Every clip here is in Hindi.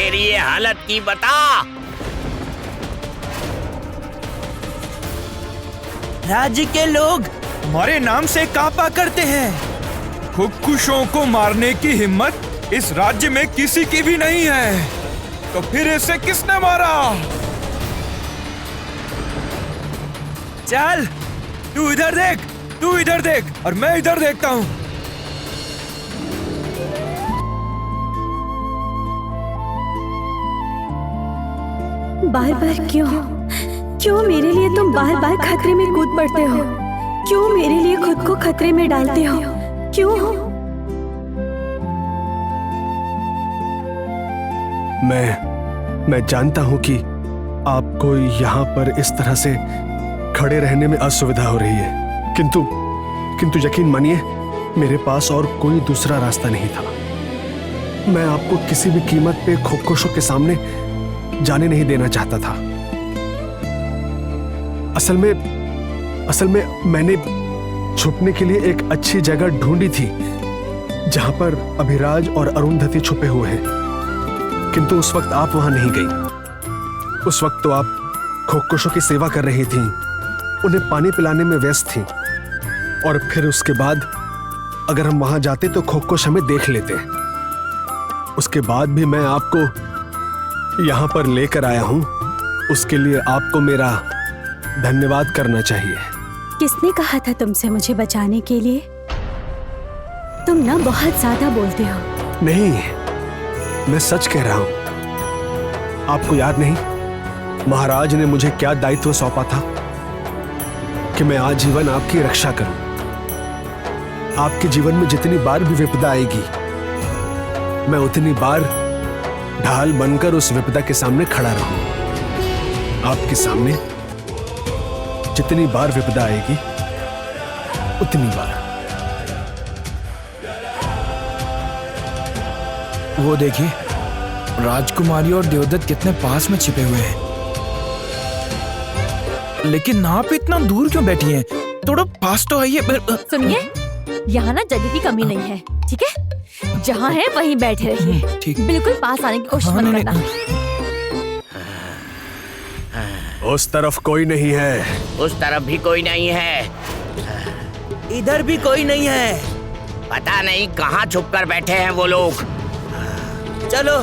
तेरी ये हालत की बता। राज्य के लोग हमारे नाम से कांपा करते हैं। खुदकुशों को मारने की हिम्मत इस राज्य में किसी की भी नहीं है। तो फिर इसे किसने मारा? चल, तू इधर देख और मैं इधर देखता हूँ। बार बार क्यों मेरे लिए तुम बार बार खतरे में कूद पड़ते हो? क्यों मेरे लिए खुद को खतरे में डालते हो? क्यों? मैं जानता हूं कि आपको यहाँ पर इस तरह से खड़े रहने में असुविधा हो रही है, किंतु यकीन मानिए मेरे पास और कोई दूसरा रास्ता नहीं था। मैं आपको किसी भी कीमत पे खुदकुशों के सामने जाने नहीं देना चाहता था। असल में मैंने छुपने के लिए एक अच्छी जगह ढूंढी थी जहां पर अभिराज और अरुंधति छुपे हुए हैं, किंतु उस वक्त आप वहां नहीं गई। उस वक्त तो आप खुदकुशों की सेवा कर रही थीं, उन्हें पानी पिलाने में व्यस्त थीं, और फिर उसके बाद अगर हम वहां जाते तो खुदकुश हमें देख लेते। उसके बाद भी मैं आपको यहां पर लेकर आया हूं, उसके लिए आपको मेरा धन्यवाद करना चाहिए। किसने कहा था तुमसे मुझे बचाने के लिए? तुम ना बहुत ज्यादा बोलते हो। नहीं, मैं सच कह रहा हूं। आपको याद नहीं महाराज ने मुझे क्या दायित्व सौंपा था कि मैं आजीवन आपकी रक्षा करूं। आपके जीवन में जितनी बार भी विपदा आएगी, मैं उतनी बार ढाल बनकर उस विपदा के सामने खड़ा रहूं। आपके सामने जितनी बार विपदा आएगी, उतनी बार। वो देखिए, राजकुमारी और देवदत्त कितने पास में छिपे हुए हैं। लेकिन आप इतना दूर क्यों बैठी हैं? थोड़ा पास तो आइए। सुनिए, यहाँ ना जगह की कमी नहीं है, ठीक है? जहाँ है वहीं बैठे रहिए। ठीक। बिल्कुल पास आने की कोशिश मत करना। उस तरफ कोई नहीं है। उस तरफ भी कोई नहीं है। इधर भी कोई नहीं है। पता नहीं कहाँ छुपकर बैठे हैं वो लोग। चलो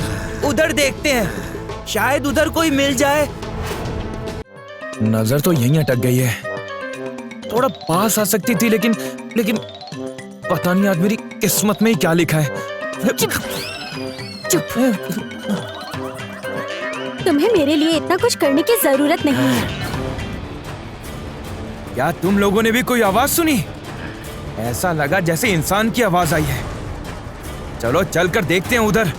उधर देखते हैं, शायद उधर कोई मिल जाए। नजर तो यहीं अटक गई है। थोड़ा पास आ सकती थी, लेकिन पता नहीं आज मेरी किस्मत में ही क्या लिखा है। चुप। तुम्हें मेरे लिए इतना कुछ करने की जरूरत नहीं है। क्या तुम लोगों ने भी कोई आवाज सुनी? ऐसा लगा जैसे इंसान की आवाज आई है। चलो चलकर देखते हैं उधर।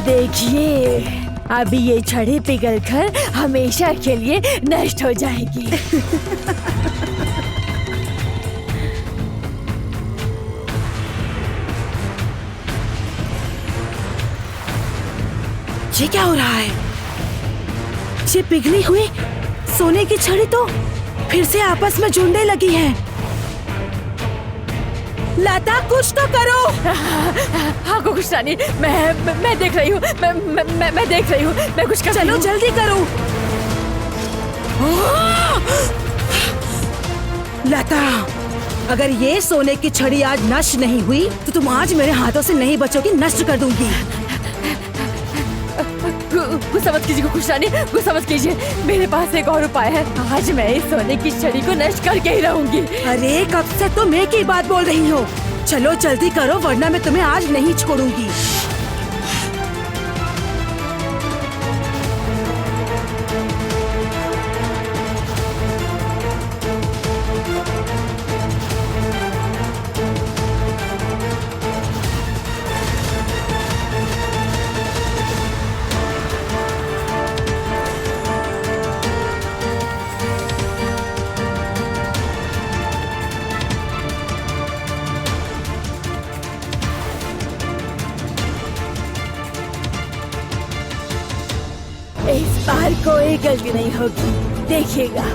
देखिए, अभी ये छड़ी पिघलकर हमेशा के लिए नष्ट हो जाएगी। ये क्या हो रहा है? ये पिघली हुई सोने की छड़ी तो फिर से आपस में जुड़ने लगी है। लता, कुछ तो करो। हाँ कुछ नहीं, मैं देख रही हूँ। मैं देख रही हूँ, मैं कुछ कर रही हूँ। चलो जल्दी करो। लता, अगर ये सोने की छड़ी आज नष्ट नहीं हुई तो तुम आज मेरे हाथों से नहीं बचोगी, नष्ट कर दूंगी। गुस्सा मत कीजिए कुछ नहीं, गुस्सा मत कीजिए। मेरे पास एक और उपाय है। आज मैं इस सोने की छड़ी को नष्ट करके ही रहूंगी। अरे कब से तुम एक ही बात बोल रही हो। चलो जल्दी करो, वरना मैं तुम्हें आज नहीं छोड़ूंगी। और कोई गलती नहीं होगी, देखिएगा।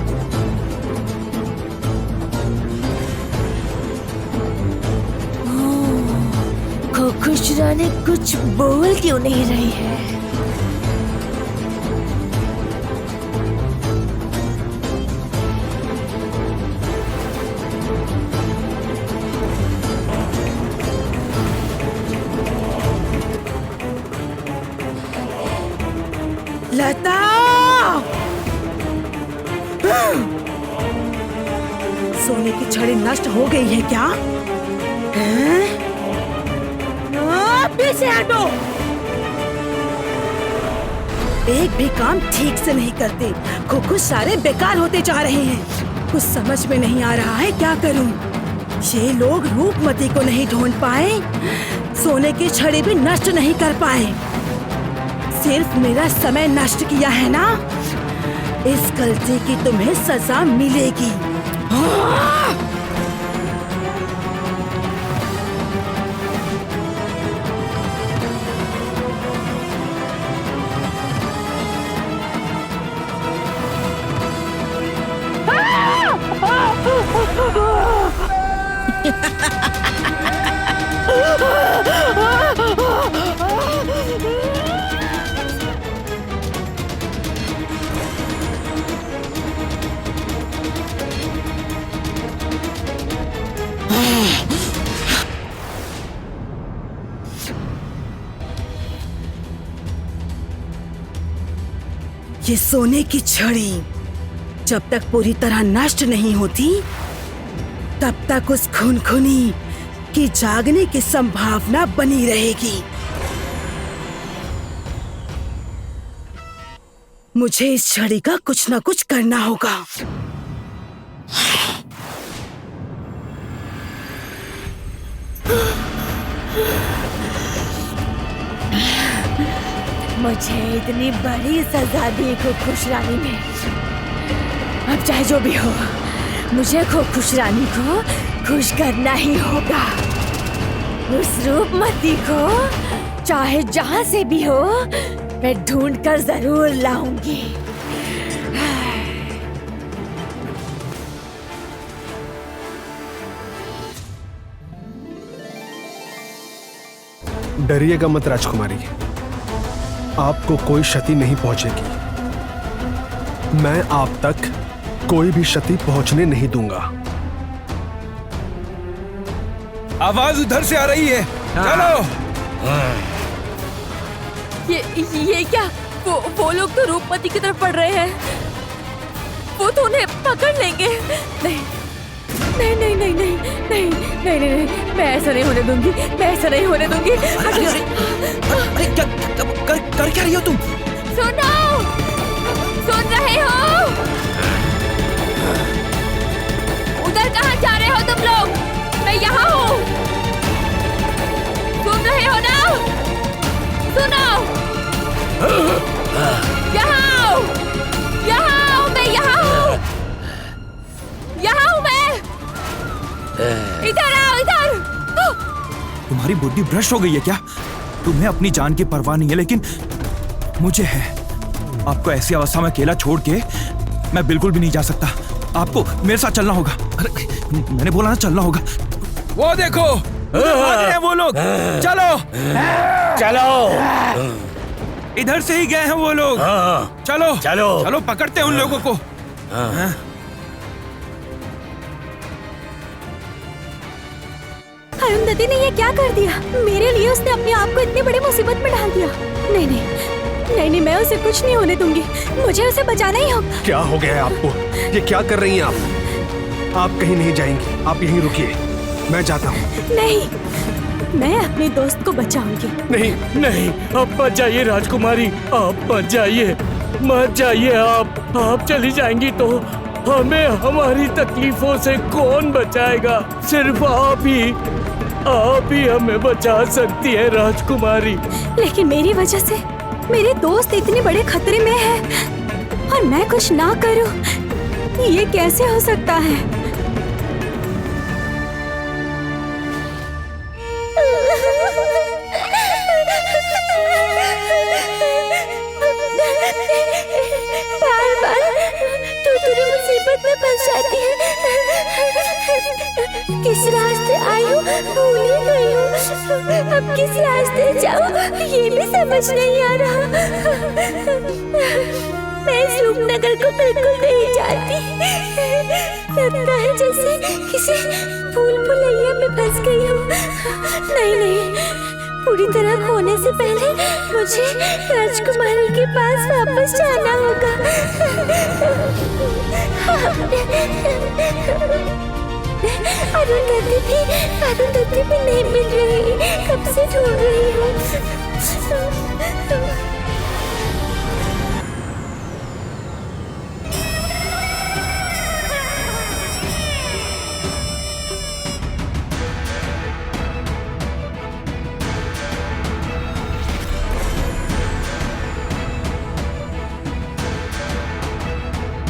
खुश रानी कुछ बोल क्यों नहीं रही है? लता! सोने की छड़ी नष्ट हो गई है क्या? हैं? पीछे हटो। एक भी काम ठीक से नहीं करते, खुद सारे बेकार होते जा रहे हैं। कुछ समझ में नहीं आ रहा है क्या करूं। ये लोग रूपमती को नहीं ढूंढ पाए, सोने की छड़ी भी नष्ट नहीं कर पाए, सिर्फ मेरा समय नष्ट किया है ना। इस गलती की तुम्हें सजा मिलेगी। ये सोने की छड़ी जब तक पूरी तरह नष्ट नहीं होती, तब तक उस खून-खूनी की जागने की संभावना बनी रहेगी। मुझे इस छड़ी का कुछ ना कुछ करना होगा। मुझे इतनी बड़ी सजा दी खुश रानी ने। अब चाहे जो भी हो, मुझे खुश रानी को खुश करना ही होगा। उस रूपमती को चाहे जहां से भी हो, मैं ढूंढ कर जरूर लाऊंगी। डरिएगा मत राजकुमारी, आपको कोई क्षति नहीं पहुंचेगी। मैं आप तक कोई भी क्षति पहुंचने नहीं दूंगा। आवाज उधर से आ रही है, चलो। ये क्या? वो लोग तो रूपमती की तरफ बढ़ रहे हैं। वो तो उन्हें पकड़ लेंगे। नहीं नहीं नहीं नहीं नहीं नहीं नहीं नहीं नहीं, मैं ऐसा नहीं होने दूंगी, मैं ऐसा नहीं होने दूंगी। अरे कर क्या रही हो तुम? सुनो, सुन रहे हो? उधर कहाँ जा रहे हो तुम लोग? मैं यहाँ हूँ, सुन रहे हो ना? सुनो, यहाँ हूँ मैं, यहाँ हूँ, यहाँ हूँ मैं। इधर आओ, इधर। तुम्हारी बुद्धि भ्रष्ट हो गई है क्या? तुम्हें अपनी जान की परवाह नहीं है, लेकिन मुझे है। आपको ऐसी अवस्था में अकेला छोड़ के मैं बिल्कुल भी नहीं जा सकता। आपको मेरे साथ चलना होगा। अरे मैंने बोला ना, चलना होगा। वो देखो, भाग रहे हैं वो लोग। चलो चलो। इधर से ही गए हैं वो लोग। चलो चलो चलो, पकड़ते हैं उन लोगों को। अरुंधति ने ये क्या कर दिया? मेरे लिए उसने अपने आप को इतनी बड़ी मुसीबत में डाल दिया। नहीं नहीं नहीं नहीं, मैं उसे कुछ नहीं होने दूंगी। मुझे उसे बचाना ही होगा। क्या हो गया है आपको? ये क्या कर रही हैं आप? आप कहीं नहीं जाएंगी, आप यहीं रुकिए, मैं जाता हूँ। नहीं, मैं अपने दोस्त को बचाऊंगी। नहीं नहीं, आप मत जाइए राजकुमारी, आप मत जाइए, मत जाइए। आप चली जाएंगी तो हमें हमारी तकलीफों से कौन बचाएगा? सिर्फ आप ही हमें बचा सकती है राजकुमारी। लेकिन मेरी वजह से मेरे दोस्त इतने बड़े खतरे में हैं और मैं कुछ ना करूं, ये कैसे हो सकता है? मुसीबत में फंस जाती है। किस रास्ते आई हूँ भूल ही गई हूँ। अब किस रास्ते जाऊँ ये भी समझ नहीं आ रहा। मैं इस रूपनगर को बिल्कुल नहीं जानती। लगता है जैसे किसी भूल भुलैया में फंस गई हूँ। नहीं नहीं, पूरी तरह खोने से पहले मुझे राजकुमारी के पास वापस जाना होगा। अरुंधति भी नहीं मिल रही, कब से ढूंढ रही हूँ।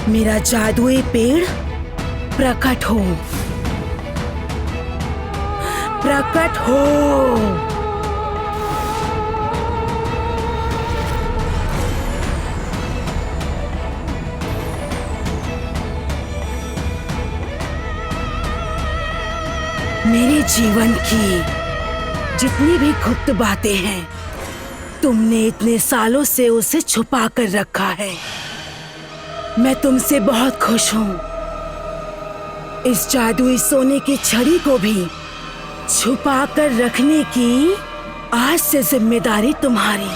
मेरा जादुई पेड़ प्रकट हो, प्रकट हो। मेरे जीवन की जितनी भी गुप्त बातें हैं, तुमने इतने सालों से उसे छुपा कर रखा है। मैं तुमसे बहुत खुश हूँ। इस जादुई सोने की छड़ी को भी छुपा कर रखने की आज से जिम्मेदारी तुम्हारी।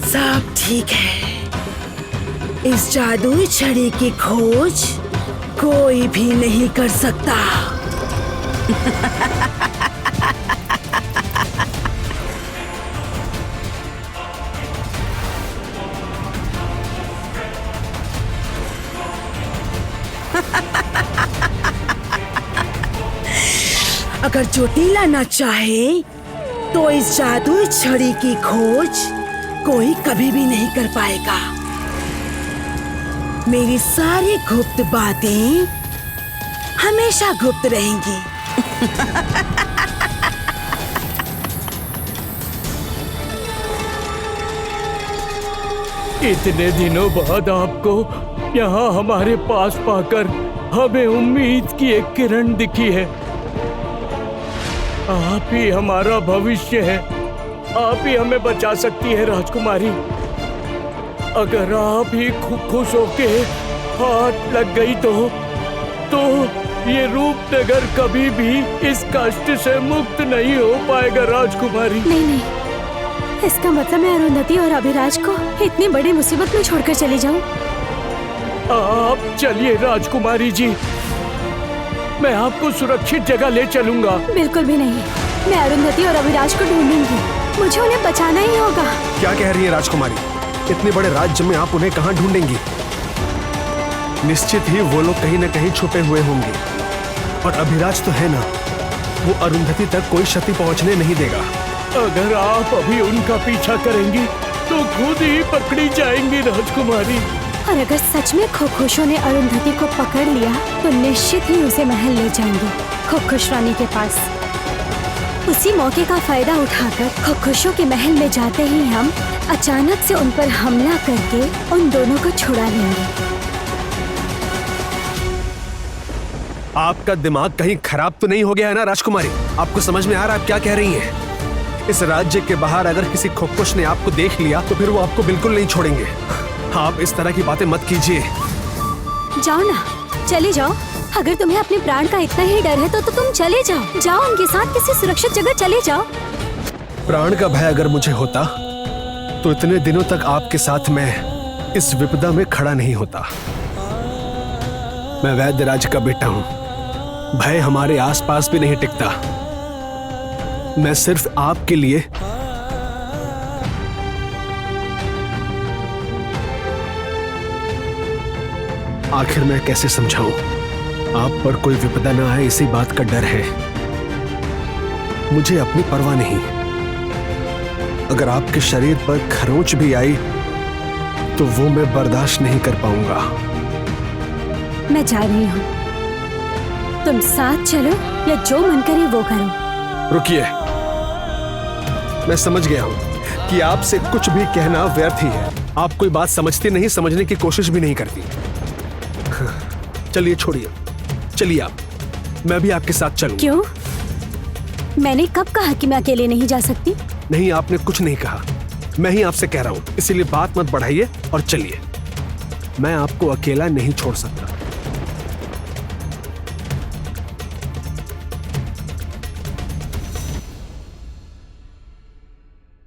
सब ठीक है। इस जादुई छड़ी की खोज कोई भी नहीं कर सकता। अगर चोटीला ना चाहे तो इस जादुई छड़ी की खोज कोई कभी भी नहीं कर पाएगा। मेरी सारी गुप्त बातें हमेशा गुप्त रहेंगी। इतने दिनों बाद आपको यहाँ हमारे पास पाकर हमें उम्मीद की एक किरण दिखी है। आप ही हमारा भविष्य है, आप ही हमें बचा सकती है राजकुमारी। अगर आप ही खुश होके हाथ लग गई तो ये रूपनगर कभी भी इस कष्ट से मुक्त नहीं हो पाएगा राजकुमारी। नहीं नहीं, इसका मतलब मैं अरुंधति और अभिराज को इतनी बड़ी मुसीबत में छोड़कर चली जाऊं? आप चलिए राजकुमारी जी, मैं आपको सुरक्षित जगह ले चलूंगा। बिल्कुल भी नहीं, मैं अरुंधति और अभिराज को ढूंढूंगी। मुझे उन्हें बचाना ही होगा। क्या कह रही है राजकुमारी? इतने बड़े राज्य में आप उन्हें कहाँ ढूंढेंगी? निश्चित ही वो लोग कहीं न कहीं छुपे हुए होंगे। और अभिराज तो है ना, वो अरुंधति तक कोई क्षति पहुंचने नहीं देगा। अगर आप अभी उनका पीछा करेंगी तो खुद ही पकड़ी जाएंगी राजकुमारी। और अगर सच में खुशो ने अरुंधति को पकड़ लिया तो निश्चित ही उसे महल ले जाएंगे, खुश रानी के पास। उसी मौके का फायदा उठाकर खुशो के महल में जाते ही हम अचानक से उन पर हमला करके उन दोनों को छुड़ा लेंगे। आपका दिमाग कहीं खराब तो नहीं हो गया है ना राजकुमारी? आपको समझ में आ रहा है आप क्या कह रही हैं? इस राज्य के बाहर अगर किसी खुश ने आपको देख लिया तो फिर वो आपको बिल्कुल नहीं छोड़ेंगे। आप इस तरह की बातें मत कीजिए। जाओ ना, चले जाओ। अगर तुम्हें अपने प्राण का इतना ही डर है तो तुम चले जाओ। जाओ, उनके साथ किसी सुरक्षित जगह चले जाओ। प्राण का भय अगर मुझे होता तो इतने दिनों तक आपके साथ मैं इस विपदा में खड़ा नहीं होता। मैं वैद्यराज का बेटा हूं। भय हमारे आसपास भी नहीं टिकता। मैं सिर्फ आपके लिए आखिर मैं कैसे समझाऊं? आप पर कोई विपदा ना आए इसी बात का डर है। मुझे अपनी परवाह नहीं। अगर आपके शरीर पर खरोंच भी आई तो वो मैं बर्दाश्त नहीं कर पाऊंगा। मैं जा रही हूँ, तुम साथ चलो या जो मन करे वो करो। रुकिए, मैं समझ गया हूँ कि आपसे कुछ भी कहना व्यर्थ ही है। आप कोई बात समझती नहीं, समझने की कोशिश भी नहीं करती। चलिए छोड़िए, चलिए आप, मैं भी आपके साथ चलूं। क्यों? मैंने कब कहा कि मैं अकेले नहीं जा सकती? नहीं, आपने कुछ नहीं कहा, मैं ही आपसे कह रहा हूं, इसीलिए बात मत बढ़ाइए और चलिए। मैं आपको अकेला नहीं छोड़ सकता।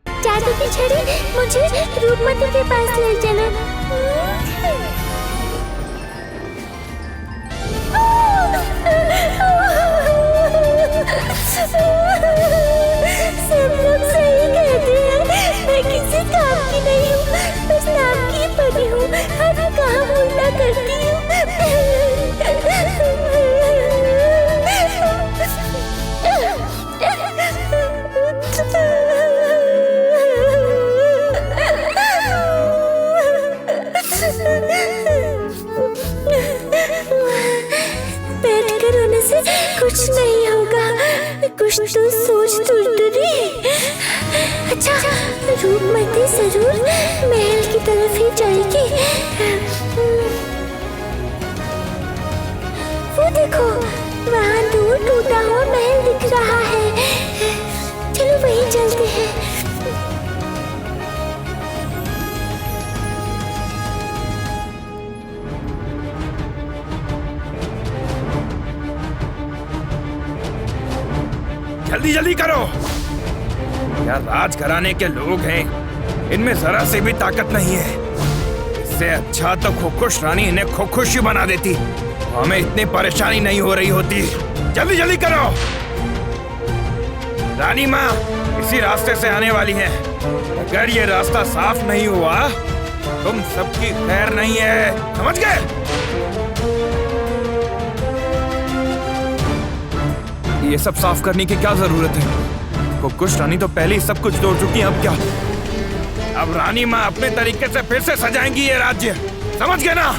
चाचा की छड़ी मुझे रूपमती के पास ले चलो। सब लोग सही कहते हैं, मैं किसी काम की नहीं हूँ, बस नाम की परी हूँ, हर काम उल्टा करती हूँ। बैठकर रोने से कुछ नहीं होगा, कुछ तो सोच तुरदुरी। अच्छा, रूपमती जरूर महल की तरफ ही जाएगी। वो देखो, वहाँ दूर टूटा हुआ महल दिख रहा है। चलो वहीं चलते हैं। जल्दी जल्दी करो। क्या राजघराने के लोग हैं, इनमें जरा से भी ताकत नहीं है। इससे अच्छा तो खुशखुश रानी इन्हें खुशखुश ही बना देती, हमें इतनी परेशानी नहीं हो रही होती। जल्दी जल्दी करो। रानी माँ इसी रास्ते से आने वाली है, अगर ये रास्ता साफ नहीं हुआ तुम सबकी खैर नहीं है, समझ गए? ये सब साफ करने की क्या जरूरत है? खुशखुश रानी तो पहले ही सब कुछ तोड़ चुकी है, अब क्या? अब रानी माँ अपने तरीके से फिर से सजाएंगी ये राज्य, समझ गए ना?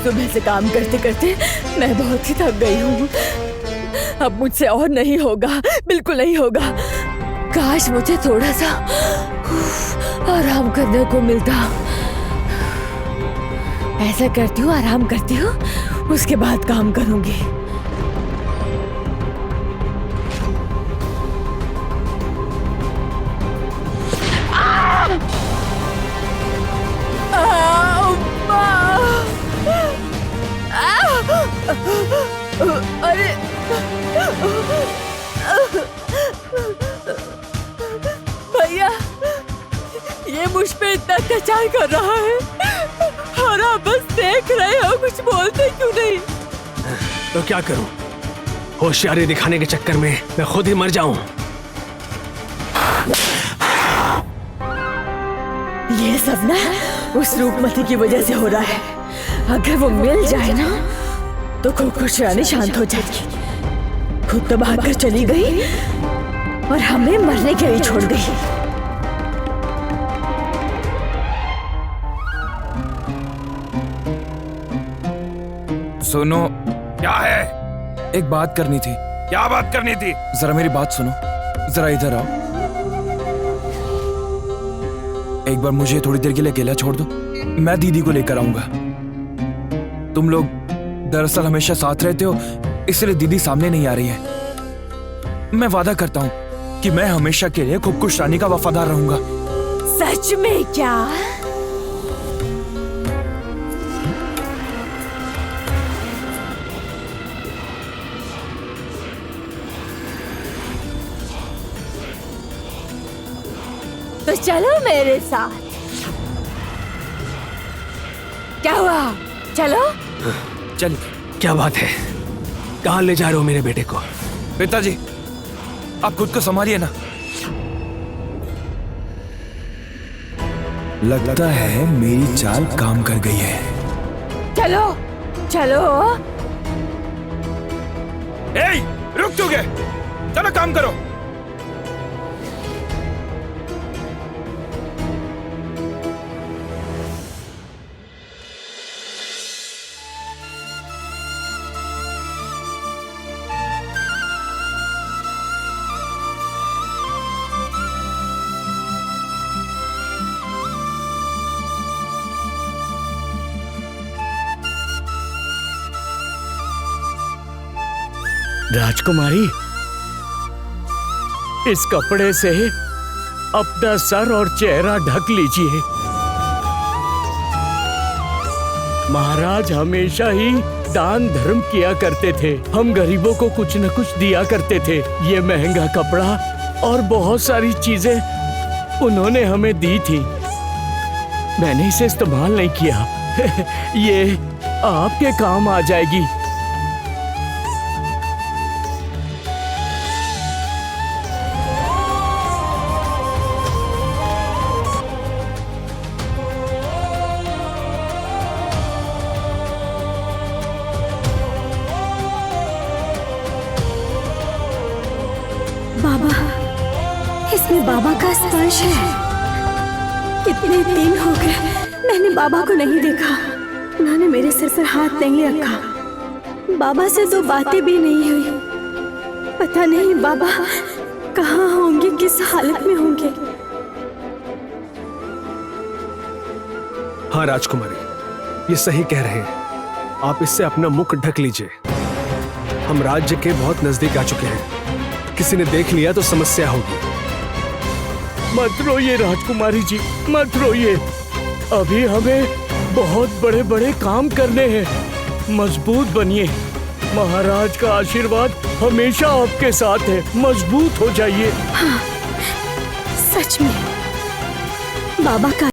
सुबह से काम करते करते मैं बहुत ही थक गई हूँ। अब मुझसे और नहीं होगा, बिल्कुल नहीं होगा। काश मुझे थोड़ा सा आराम करने को मिलता। ऐसा करती हूँ, आराम करती हूँ, उसके बाद काम करूंगी। अरे भैया, ये मुझ पे इतना अत्याचार कर रहा है और आप बस देख रहे हो, कुछ बोलते क्यों नहीं? तो क्या करूं? होशियारी दिखाने के चक्कर में मैं खुद ही मर जाऊं। ये सब ना उस रूपमती की वजह से हो रहा है। अगर वो मिल जाए ना तो खुशखुश रानी शांत हो जाएगी। खुद तो भागकर चली गई और हमें मरने के लिए छोड़ गई। सुनो, क्या है? एक बात करनी थी। क्या बात करनी थी? जरा मेरी बात सुनो, जरा इधर आओ। एक बार मुझे थोड़ी देर के लिए अकेला छोड़ दो, मैं दीदी को लेकर आऊंगा। तुम लोग दरअसल हमेशा साथ रहते हो, इसलिए दीदी सामने नहीं आ रही है। मैं वादा करता हूँ कि मैं हमेशा के लिए खुशखुश रानी का वफादार रहूंगा। सच में क्या? तो चलो मेरे साथ। क्या हुआ? चलो। चल। क्या बात है? कहाँ ले जा रहे हो मेरे बेटे को? पिताजी, आप खुद को संभालिए ना। लगता है मेरी चाल काम कर गई है। चलो चलो ए, रुक चुके, चलो काम करो। राजकुमारी, इस कपड़े से अपना सर और चेहरा ढक लीजिए। महाराज हमेशा ही दान धर्म किया करते थे। हम गरीबों को कुछ न कुछ दिया करते थे। ये महंगा कपड़ा और बहुत सारी चीजें उन्होंने हमें दी थी। मैंने इसे इस्तेमाल नहीं किया। ये आपके काम आ जाएगी। बाबा, इसमें बाबा का स्पर्श है। कितने दिन हो गए मैंने बाबा को नहीं देखा। उन्होंने मेरे सिर पर हाथ नहीं रखा। बाबा से दो बातें भी नहीं हुई। पता नहीं बाबा कहाँ होंगे, किस हालत में होंगे। हाँ राजकुमारी, ये सही कह रहे हैं। आप इससे अपना मुख ढक लीजिए। हम राज्य के बहुत नजदीक आ चुके हैं। किसी ने देख लिया तो समस्या होगी। मत रोइए राजकुमारी जी, मत रोइए। अभी हमें बहुत बड़े बड़े काम करने हैं। मजबूत बनिए। महाराज का आशीर्वाद हमेशा आपके साथ है। मजबूत हो जाइए। हाँ, सच में बाबा का